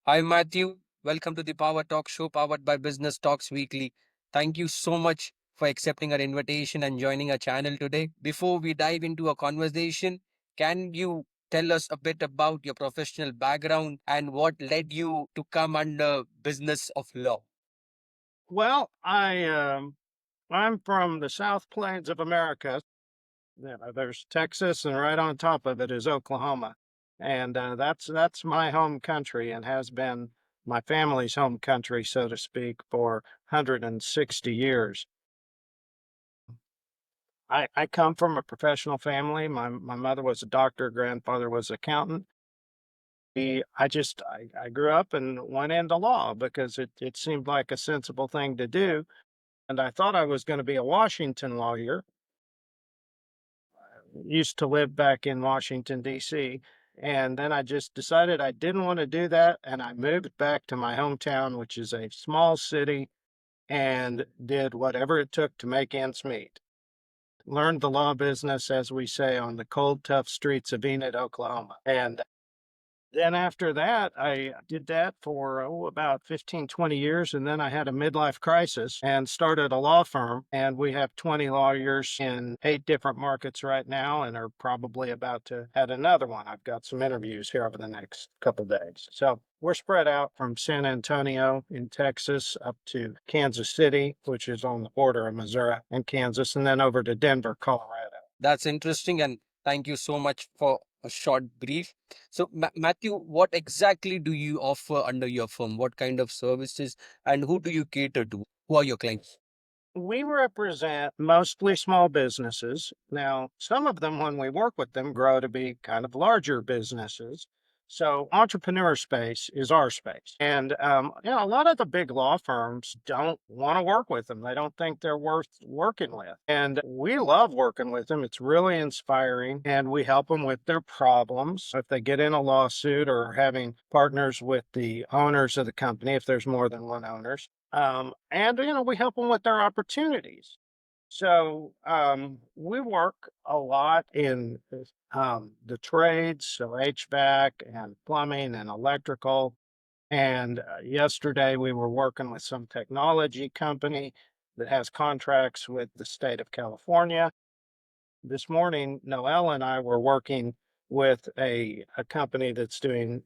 Hi, Matthew. Welcome to the PowerTalk Show powered by Business Talks Weekly. Thank you so much for accepting our invitation and joining our channel today. Before we dive into a conversation, can you tell us a bit about your professional background and what led you to come under business of law? Well, I'm from the South Plains of America. There's Texas, and right on top of it is Oklahoma, and that's my home country, and has been my family's home country, so to speak, for 160 years. I come from a professional family. My mother was a doctor, grandfather was an accountant. I grew up and went into law because it seemed like a sensible thing to do, and I thought I was going to be a Washington lawyer. Used to live back in Washington, D.C. And then I just decided I didn't want to do that. And I moved back to my hometown, which is a small city, and did whatever it took to make ends meet. Learned the law business, as we say, on the cold, tough streets of Enid, Oklahoma. And then after that, I did that for about 15, 20 years. And then I had a midlife crisis and started a law firm. And we have 20 lawyers in 8 different markets right now and are probably about to add another one. I've got some interviews here over the next couple of days. So we're spread out from San Antonio in Texas up to Kansas City, which is on the border of Missouri and Kansas, and then over to Denver, Colorado. That's interesting, and thank you so much for a short brief. So, Matthew, what exactly do you offer under your firm? What kind of services and who do you cater to? Who are your clients? We represent mostly small businesses. Now, some of them, when we work with them, grow to be kind of larger businesses. So, entrepreneur space is our space. And, a lot of the big law firms don't want to work with them. They don't think they're worth working with. And we love working with them. It's really inspiring. And we help them with their problems. If they get in a lawsuit or having partners with the owners of the company, if there's more than one owners, we help them with their opportunities. So we work a lot in the trades, so HVAC and plumbing and electrical. And yesterday we were working with some technology company that has contracts with the state of California. This morning, Noel and I were working with a company that's doing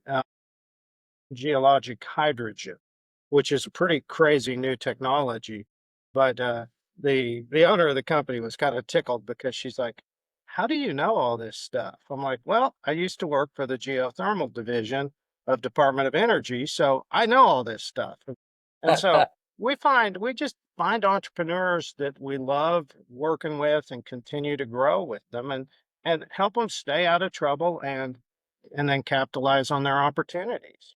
geologic hydrogen, which is a pretty crazy new technology. But the owner of the company was kind of tickled because she's like, "How do you know all this stuff?" I'm like, "Well, I used to work for the geothermal division of Department of Energy, so I know all this stuff." And so we just find entrepreneurs that we love working with and continue to grow with them and help them stay out of trouble and then capitalize on their opportunities.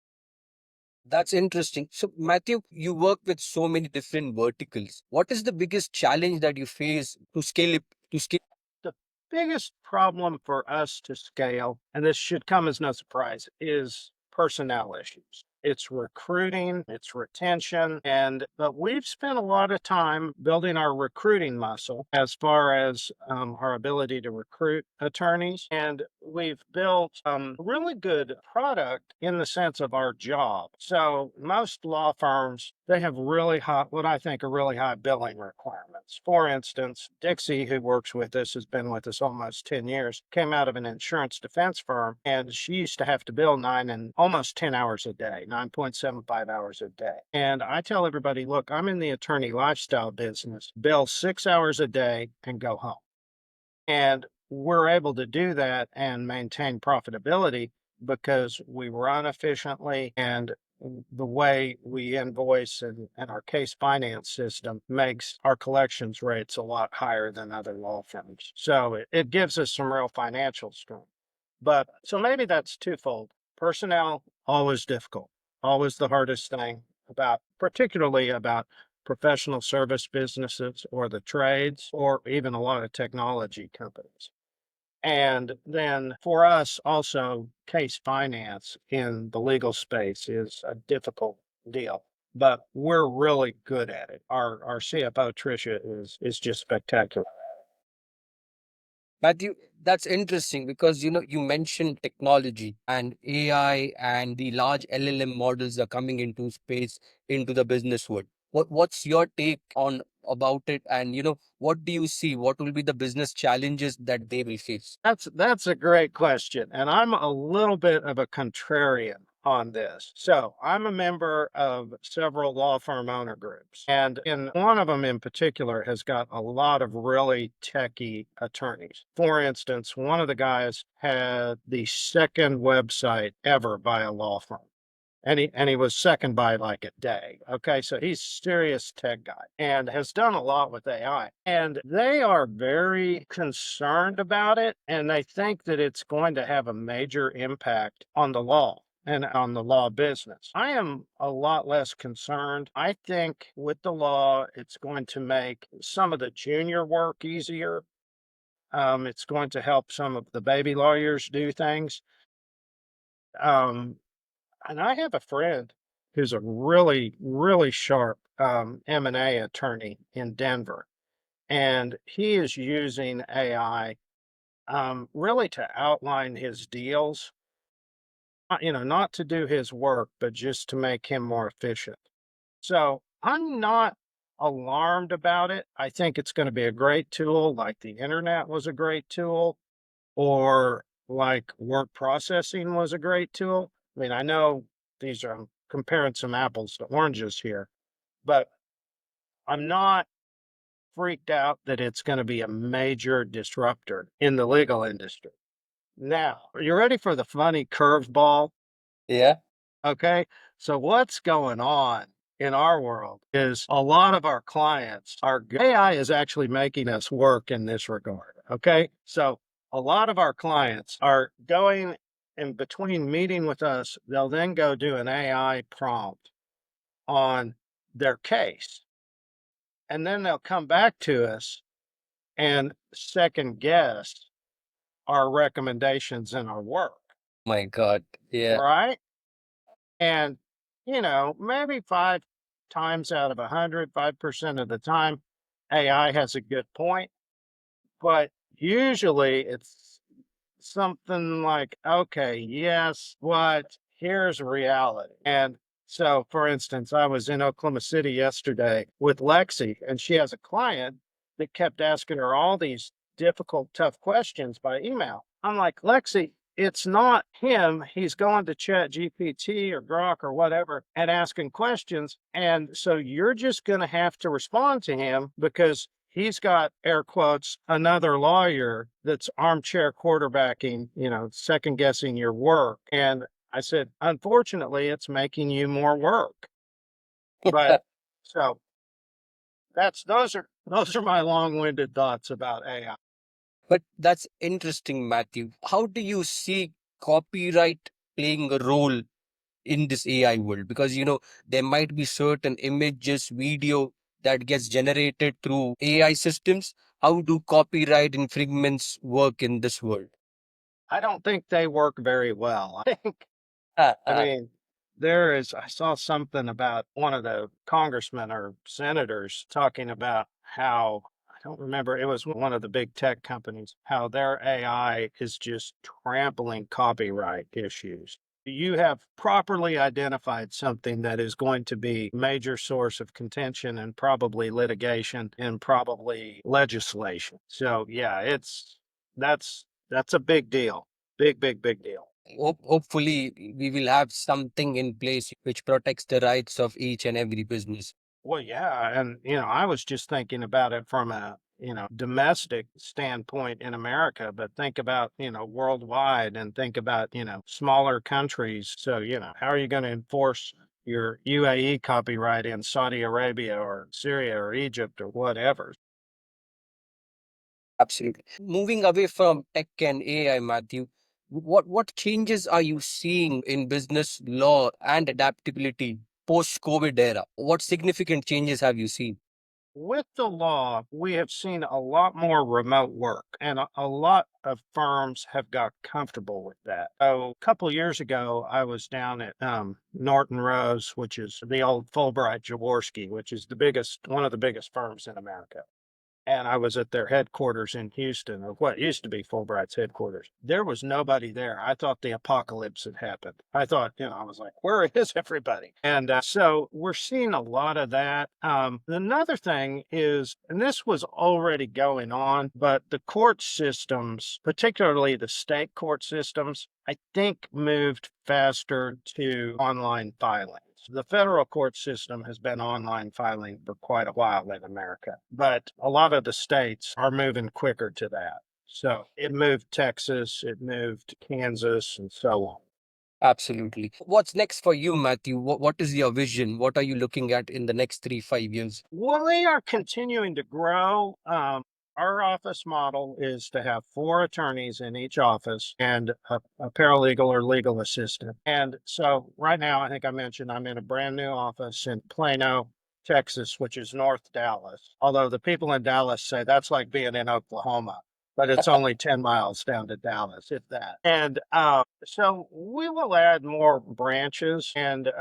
That's interesting. So, Matthew, you work with so many different verticals. What is the biggest challenge that you face to scale it? To scale? The biggest problem for us to scale, and this should come as no surprise, is personnel issues. It's recruiting, it's retention, but we've spent a lot of time building our recruiting muscle as far as our ability to recruit attorneys. And we've built a really good product in the sense of our job. So most law firms, they have really high, what I think are really high billing requirements. For instance, Dixie, who works with us, has been with us almost 10 years, came out of an insurance defense firm, and she used to have to bill 10 hours a day, 9.75 hours a day. And I tell everybody, look, I'm in the attorney lifestyle business, bill 6 hours a day and go home. And we're able to do that and maintain profitability because we run efficiently, and the way we invoice and our case finance system makes our collections rates a lot higher than other law firms. So it gives us some real financial strength. But so maybe that's twofold. Personnel, always difficult, always the hardest thing particularly about professional service businesses or the trades or even a lot of technology companies. And then for us, also, case finance in the legal space is a difficult deal, but we're really good at it. Our CFO, Tricia, is just spectacular. Matthew, that's interesting because you mentioned technology and AI and the large LLM models are coming into space into the business world. What's your take on about it? And what do you see? What will be the business challenges that they will face? That's a great question, and I'm a little bit of a contrarian on this. So I'm a member of several law firm owner groups, and in one of them in particular has got a lot of really techie attorneys. For instance, one of the guys had the second website ever by a law firm. And he was second by like a day. Okay, so he's serious tech guy and has done a lot with AI. And they are very concerned about it, and they think that it's going to have a major impact on the law and on the law business. I am a lot less concerned. I think with the law, it's going to make some of the junior work easier. It's going to help some of the baby lawyers do things. Um, and I have a friend who's a really, really sharp M&A attorney in Denver, and he is using AI really to outline his deals. Not to do his work, but just to make him more efficient. So I'm not alarmed about it. I think it's going to be a great tool, like the internet was a great tool, or like word processing was a great tool. I mean, I know these are I'm comparing some apples to oranges here, but I'm not freaked out that it's going to be a major disruptor in the legal industry. Now, are you ready for the funny curveball? Yeah. Okay. So what's going on in our world is a lot of our clients are AI is actually making us work in this regard. Okay. So a lot of our clients are going in between meeting with us, they'll then go do an AI prompt on their case. And then they'll come back to us and second guess our recommendations in our work. My God. Yeah. Right. And, maybe 5 times out of 100, 5% of the time, AI has a good point, but usually it's something like, "Okay, yes, but here's reality." And so, for instance, I was in Oklahoma City yesterday with Lexi, and she has a client that kept asking her all these difficult, tough questions by email. I'm like, "Lexi, it's not him. He's going to Chat GPT or Grok or whatever and asking questions. And so you're just going to have to respond to him because he's got air quotes another lawyer that's armchair quarterbacking, second guessing your work." And I said, unfortunately, it's making you more work. But so that's those are my long-winded thoughts about AI. But that's interesting, Matthew. How do you see copyright playing a role in this AI world? Because there might be certain images, video that gets generated through AI systems. How do copyright infringements work in this world? I don't think they work very well. Ah, I ah. mean, I saw something about one of the congressmen or senators talking about how, I don't remember, it was one of the big tech companies, how their AI is just trampling copyright issues. You have properly identified something that is going to be major source of contention and probably litigation and probably legislation. So yeah, that's a big deal. Big, big, big deal. Hopefully, we will have something in place which protects the rights of each and every business. Well, yeah, and I was just thinking about it from a, domestic standpoint in America, but think about, worldwide and think about, smaller countries. So, how are you going to enforce your UAE copyright in Saudi Arabia or Syria or Egypt or whatever? Absolutely. Moving away from tech and AI, Matthew, what changes are you seeing in business law and adaptability post-COVID era? What significant changes have you seen? With the law, we have seen a lot more remote work, and a lot of firms have got comfortable with that. So, a couple years ago, I was down at Norton Rose, which is the old Fulbright Jaworski, which is one of the biggest firms in America. and I was at their headquarters in Houston, or what used to be Fulbright's headquarters. There was nobody there. I thought the apocalypse had happened. I thought, I was like, where is everybody? And so we're seeing a lot of that. Another thing is, and this was already going on, but the court systems, particularly the state court systems, I think moved faster to online filing. The federal court system has been online filing for quite a while in America, but a lot of the states are moving quicker to that. So it moved Texas, it moved Kansas, and so on. Absolutely. What's next for you, Matthew? What is your vision? What are you looking at in the next 3, 5 years? Well, we are continuing to grow. Our office model is to have 4 attorneys in each office and a paralegal or legal assistant. And so right now, I think I mentioned I'm in a brand new office in Plano, Texas, which is North Dallas. Although the people in Dallas say that's like being in Oklahoma, but it's only 10 miles down to Dallas, if that. And so we will add more branches and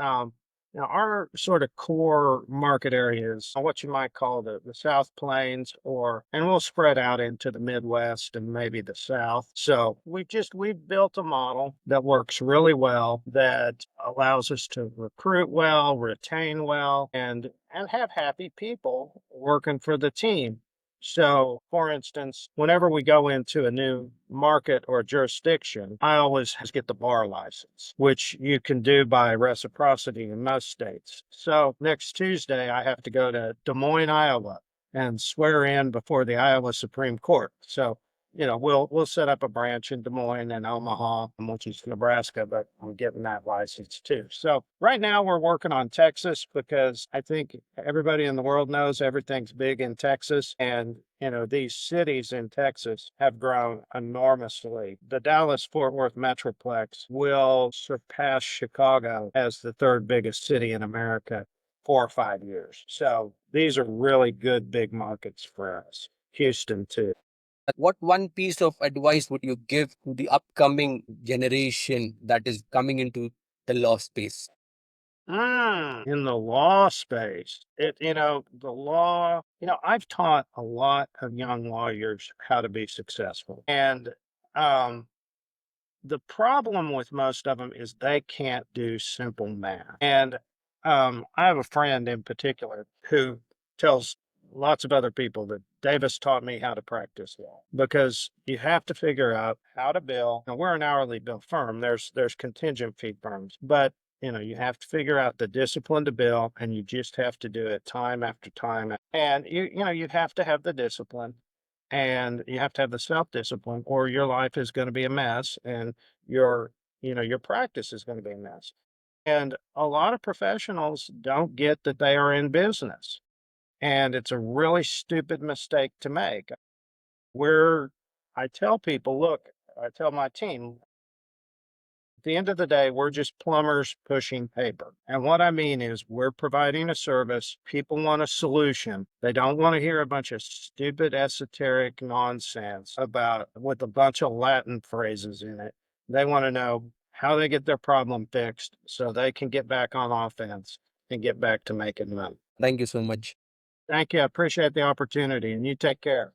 now, our sort of core market areas, what you might call the South Plains, and we'll spread out into the Midwest and maybe the South. So we've built a model that works really well, that allows us to recruit well, retain well, and have happy people working for the team. So, for instance, whenever we go into a new market or jurisdiction, I always get the bar license, which you can do by reciprocity in most states. So, next Tuesday, I have to go to Des Moines, Iowa, and swear in before the Iowa Supreme Court. So, we'll set up a branch in Des Moines and Omaha, which is Nebraska, but I'm getting that license too. So right now we're working on Texas because I think everybody in the world knows everything's big in Texas. And, these cities in Texas have grown enormously. The Dallas Fort Worth Metroplex will surpass Chicago as the third biggest city in America 4 or 5 years. So these are really good big markets for us. Houston too. What one piece of advice would you give to the upcoming generation that is coming into the law space? In the law space, the law, I've taught a lot of young lawyers how to be successful. And um, the problem with most of them is they can't do simple math. And I have a friend in particular who tells lots of other people that Davis taught me how to practice law because you have to figure out how to bill. Now we're an hourly bill firm. There's contingent fee firms, but you have to figure out the discipline to bill, and you just have to do it time after time. And you have to have the discipline and you have to have the self-discipline or your life is going to be a mess and your practice is going to be a mess. And a lot of professionals don't get that they are in business, and it's a really stupid mistake to make. Where I tell people, look, I tell my team, at the end of the day, we're just plumbers pushing paper. And what I mean is, we're providing a service. People want a solution. They don't want to hear a bunch of stupid, esoteric nonsense about with a bunch of Latin phrases in it. They want to know how they get their problem fixed so they can get back on offense and get back to making money. Thank you so much. Thank you. I appreciate the opportunity, and you take care.